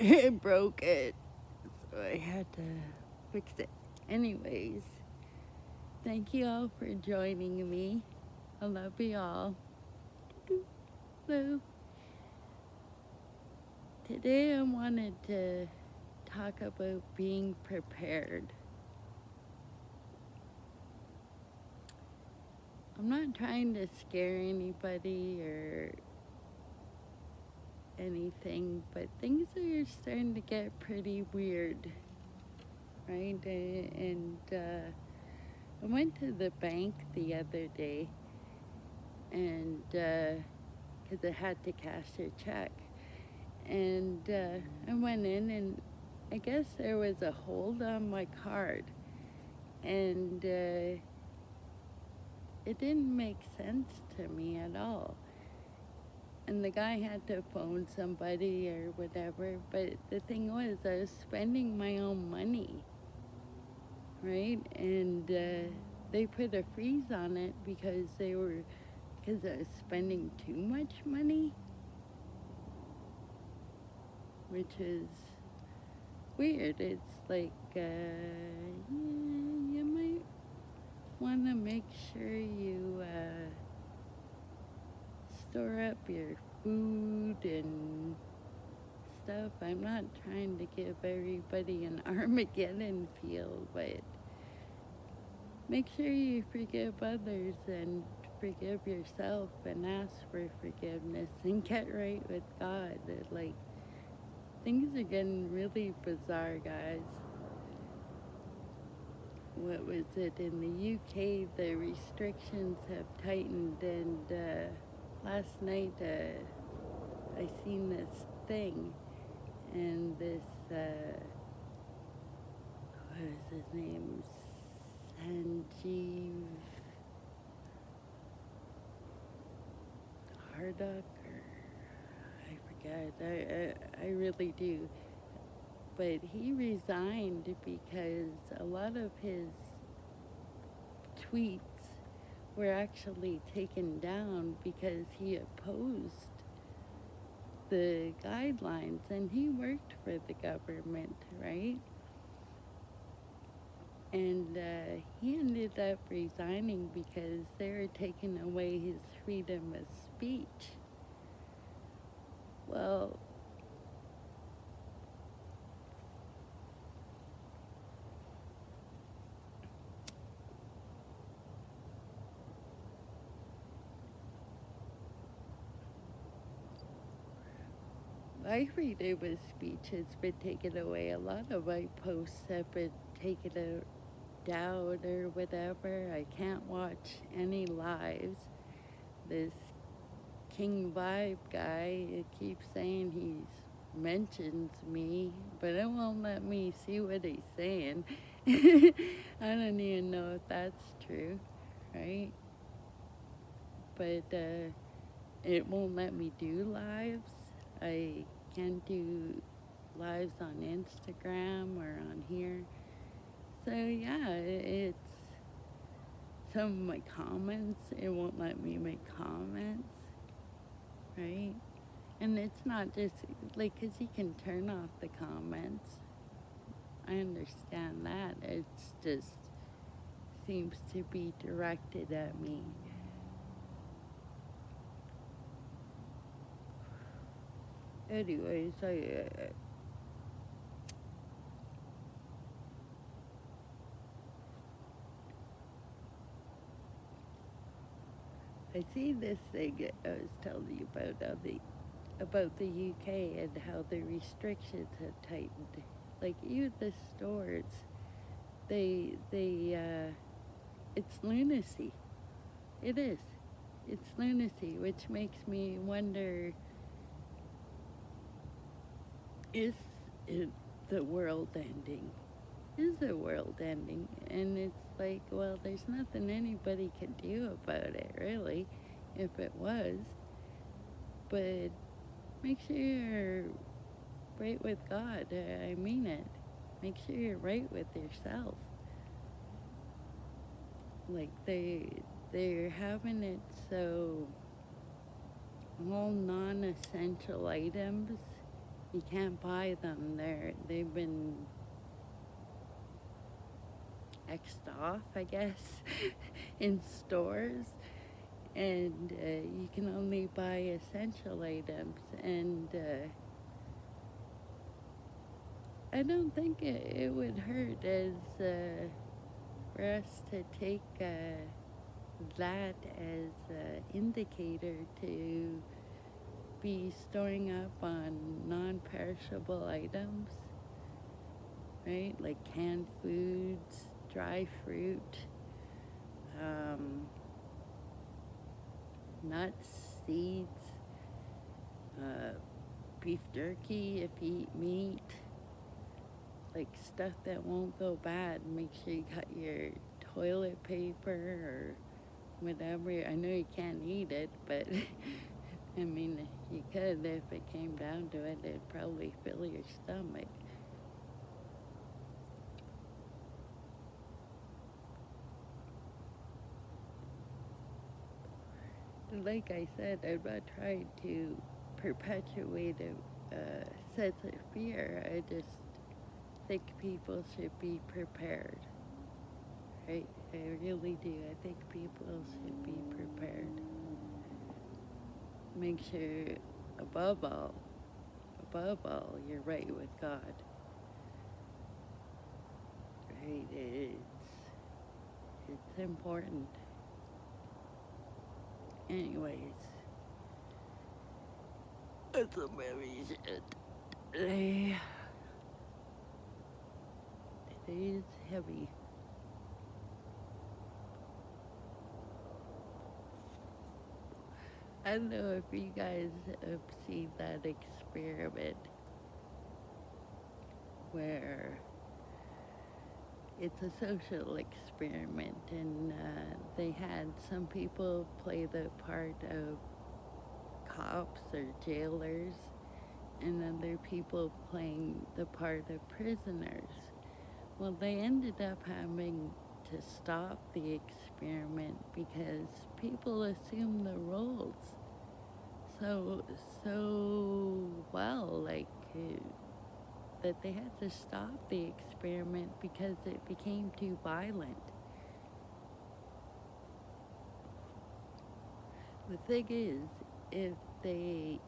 it broke it. So I had to fix it. Anyways, thank you all for joining me. I love you all. So today I wanted to talk about being prepared. I'm not trying to scare anybody or anything, but things are starting to get pretty weird, right? And I went to the bank the other day, and because I had to cash a check, and I went in, and I guess there was a hold on my card, and it didn't make sense to me at all. And the guy had to phone somebody or whatever, but the thing was, I was spending my own money, right? And they put a freeze on it because I was spending too much money, which is weird. It's like, you might want to make sure you store up your food and stuff. I'm not trying to give everybody an Armageddon feel, but make sure you forgive others and forgive yourself and ask for forgiveness and get right with God. Like, things are getting really bizarre, guys. What was it? In the UK, the restrictions have tightened, and last night I seen this thing, and this, what is his name? Sanjeev Hardock, or I forget. I really do. But he resigned because a lot of his tweets were actually taken down because he opposed the guidelines, and he worked for the government, right? And he ended up resigning because they were taking away his freedom of speech. Well, my freedom of speech has been taken away. A lot of my posts have been taken down or whatever. I can't watch any lives. This King Vibe guy, it keeps saying he mentions me, but it won't let me see what he's saying. I don't even know if that's true, right? But it won't let me do lives. I can't do lives on Instagram or on here. So yeah, it's some of my comments. It won't let me make comments, right? And it's not just like, because you can turn off the comments. I understand that. It's just seems to be directed at me. Anyways, I see this thing I was telling you about the UK and how the restrictions have tightened. Like, even the stores, they it's lunacy. It is. It's lunacy, which makes me wonder, is it the world ending? Is the world ending? And it's like, well, there's nothing anybody can do about it, really, if it was. But make sure you're right with God. I mean it. Make sure you're right with yourself. Like, they're having it so all non-essential items You can't buy them. They've been X'd off, I guess, in stores, and you can only buy essential items. And I don't think it would hurt as for us to take that as an indicator to be storing up on non-perishable items, right? Like canned foods, dry fruit, nuts, seeds, beef jerky if you eat meat, like stuff that won't go bad. Make sure you got your toilet paper or whatever. I know you can't eat it, but I mean, you could if it came down to it. It'd probably fill your stomach. Like I said, I'm not trying to perpetuate a sense of fear. I just think people should be prepared. Right? I really do. I think people should be prepared. Make sure, above all, you're right with God. Right? It's important. Anyways, it's a very shit. Today is heavy. I don't know if you guys have seen that experiment where it's a social experiment, and they had some people play the part of cops or jailers, and other people playing the part of prisoners. Well, they ended up having to stop the experiment because people assume the roles so well, like that they had to stop the experiment because it became too violent. The thing is, if they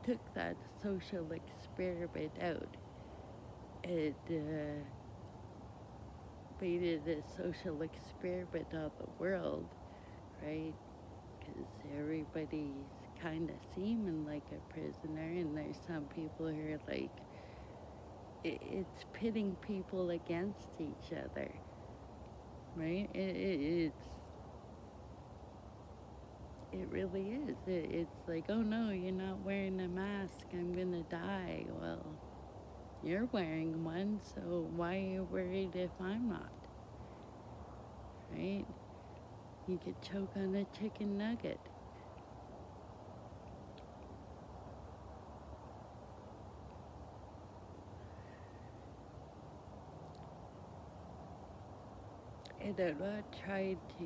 took that social experiment out, it made it a social experiment on the world, right? Because everybody's kind of seeming like a prisoner, and there's some people who are like, it's pitting people against each other, right? It really is. It's like, oh no, you're not wearing a mask, I'm gonna die. Well, you're wearing one, so why are you worried if I'm not? Right? You could choke on a chicken nugget. And I'm not trying to,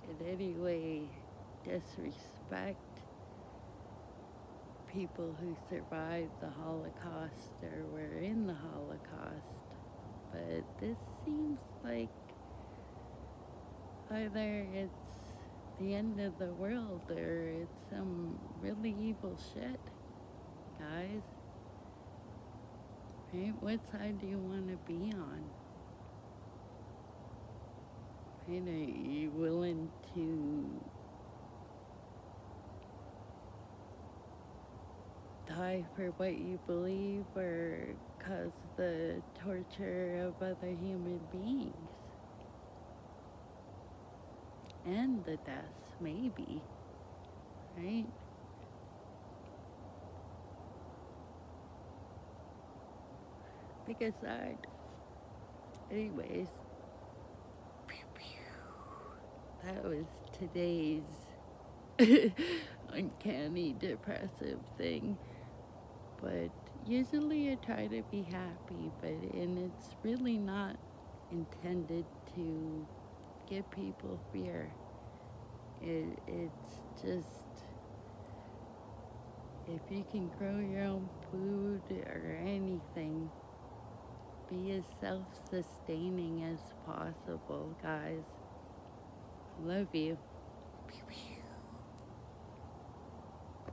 in any way, disrespect people who survived the Holocaust or were in the Holocaust, but this seems like either it's the end of the world or it's some really evil shit, guys. Right? What side do you want to be on? Right? Are you willing to die for what you believe or cause the torture of other human beings? And the deaths, maybe. Right? Pick a side. Anyways, that was today's uncanny depressive thing. But usually I try to be happy, and it's really not intended to give people fear. It's just If you can grow your own food or anything, be as self-sustaining as possible, guys. Love you. Pew, pew.